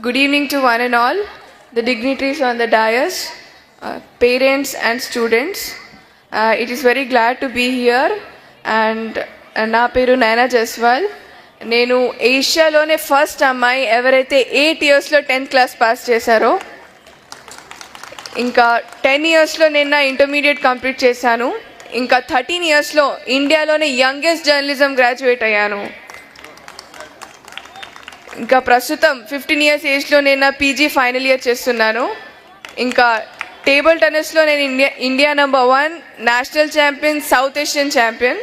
Good evening to one and all, the dignitaries on the dais, parents and students. It is very glad to be here and నా పేరు నైనా జస్వాల్. నేను ఏషియాలోనే first అమ్మాయి ఎవరైతే 8 yearsలో 10th class pass చేశారో. ఇంకా 10 yearsలో నేను నా ఇంటర్మీడియట్ కంప్లీట్ చేశాను. ఇంకా 13 yearsలో ఇండియాలోనే యంగెస్ట్ జర్నలిజం గ్రాడ్యుయేట్ అయ్యాను. ఇంకా ప్రస్తుతం 15 years ఏజ్లో నేను నా పీజీ ఫైనల్ ఇయర్ చేస్తున్నాను. ఇంకా టేబుల్ టెన్నిస్లో నేను India number 1, national champion, south Asian champion.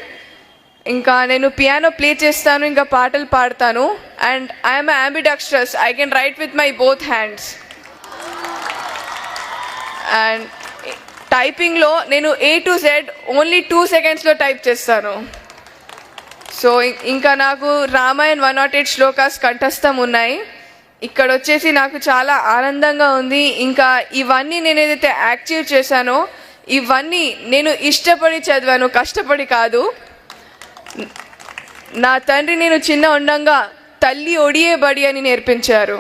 ఇంకా నేను పియానో ప్లే చేస్తాను, ఇంకా పాటలు పాడతాను. And I'm ambidextrous. I can write with my both hands. And టైపింగ్లో నేను A to Z ఓన్లీ 2 secondsలో టైప్ చేస్తాను. సో ఇంకా నాకు రామాయణ్ 108 శ్లోకాస్ కంఠస్థం ఉన్నాయి. ఇక్కడ వచ్చేసి నాకు చాలా ఆనందంగా ఉంది. ఇంకా ఇవన్నీ నేను ఏదైతే యాక్టివ్ చేశానో ఇవన్నీ నేను ఇష్టపడి చదివాను, కష్టపడి కాదు. నా తండ్రి నేను చిన్న ఉండంగా తల్లి ఒడియే బడి అని నేర్పించారు.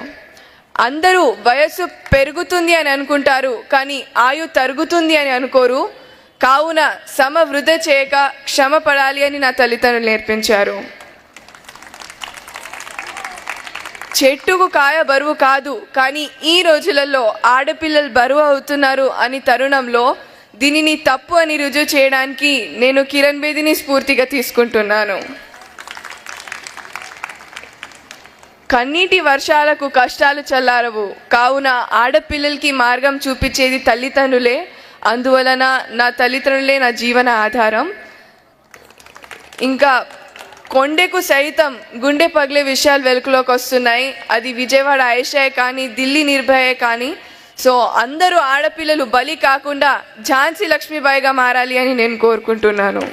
అందరూ వయస్సు పెరుగుతుంది అని అనుకుంటారు, కానీ ఆయు తరుగుతుంది అని అనుకోరు. కావున సమ వృధ చేయక క్షమ పడాలి అని నా తల్లిదండ్రులు నేర్పించారు. చెట్టుకు కాయ బరువు కాదు, కానీ ఈ రోజులలో ఆడపిల్లలు బరువు అవుతున్నారు అని తరుణంలో దీనిని తప్పు అని రుజువు చేయడానికి నేను కిరణ్ బేదిని స్ఫూర్తిగా తీసుకుంటున్నాను. కన్నీటి వర్షాలకు కష్టాలు చల్లారవు, కావున ఆడపిల్లలకి మార్గం చూపించేది తల్లిదండ్రులే. అందువలన నా తల్లిదండ్రులే నా జీవన ఆధారం. ఇంకా కొండకు సైతం గుండె పగిలే విషయాలు వెలుగులోకి వస్తున్నాయి. అది విజయవాడ ఆయేషాయే కానీ, ఢిల్లీ నిర్భయే కానీ. సో అందరూ ఆడపిల్లలు బలి కాకుండా ఝాన్సీ లక్ష్మీబాయిగా మారాలి అని నేను కోరుకుంటున్నాను.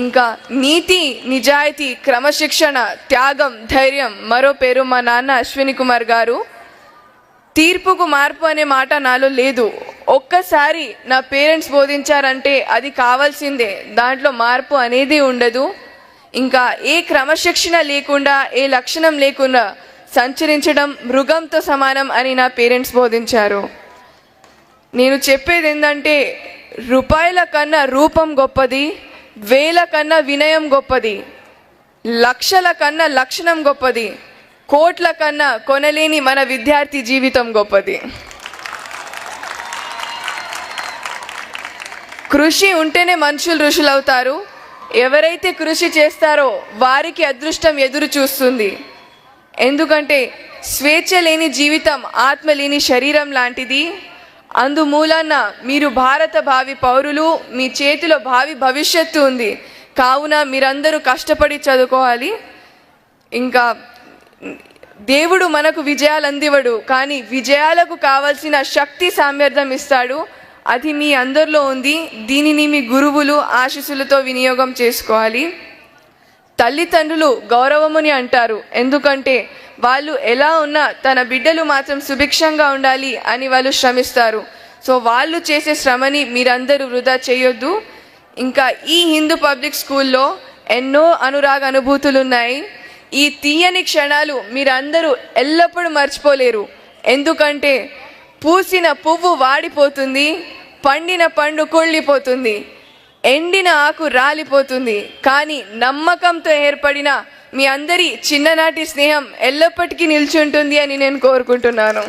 ఇంకా నీతి, నిజాయితీ, క్రమశిక్షణ, త్యాగం, ధైర్యం మరో పేరు మా నాన్న అశ్విని కుమార్ గారు. తీర్పుకు మార్పు అనే మాట నాలో లేదు. ఒక్కసారి నా పేరెంట్స్ బోధించారంటే అది కావాల్సిందే, దాంట్లో మార్పు అనేది ఉండదు. ఇంకా ఏ క్రమశిక్షణ లేకుండా, ఏ లక్షణం లేకుండా సంచరించడం మృగంతో సమానం అని నా పేరెంట్స్ బోధించారు. నేను చెప్పేది ఏంటంటే, రూపాయల కన్నా రూపం గొప్పది, వేల కన్నా వినయం గొప్పది, లక్షల కన్నా లక్షణం గొప్పది, కోట్ల కన్నా కొనలేని మన విద్యార్థి జీవితం గొప్పది. కృషి ఉంటేనే మనుషులు ఋషులు అవుతారు. ఎవరైతే కృషి చేస్తారో వారికి అదృష్టం ఎదురు చూస్తుంది. ఎందుకంటే స్వేచ్ఛ లేని జీవితం ఆత్మ లేని శరీరం లాంటిది. అందుమూలన మీరు భారత భావి పౌరులు, మీ చేతిలో భావి భవిష్యత్తు ఉంది. కావున మీరందరూ కష్టపడి చదువుకోవాలి. ఇంకా దేవుడు మనకు విజయాలు అందివడు, కానీ విజయాలకు కావలసిన శక్తి సామర్థ్యం ఇస్తాడు. అది మీ అందరిలో ఉంది. దీనిని మీ గురువులు ఆశీస్సులతో వినియోగం చేసుకోవాలి. తల్లిదండ్రులు గౌరవముని అంటారు, ఎందుకంటే వాళ్ళు ఎలా ఉన్నా తన బిడ్డలు మాత్రం సుభిక్షంగా ఉండాలి అని వాళ్ళు శ్రమిస్తారు. సో వాళ్ళు చేసే శ్రమని మీరందరూ వృధా చేయొద్దు. ఇంకా ఈ హిందూ పబ్లిక్ స్కూల్లో ఎన్నో అనురాగ అనుభూతులు ఉన్నాయి. ఈ తీయని క్షణాలు మీరందరూ ఎల్లప్పుడూ మర్చిపోలేరు. ఎందుకంటే పూసిన పువ్వు వాడిపోతుంది, పండిన పండు కుళ్ళిపోతుంది, ఎండిన ఆకు రాలిపోతుంది, కానీ నమ్మకంతో ఏర్పడిన మీ అందరి చిన్ననాటి స్నేహం ఎల్లప్పటికీ నిలిచి ఉంటుంది అని నేను కోరుకుంటున్నాను.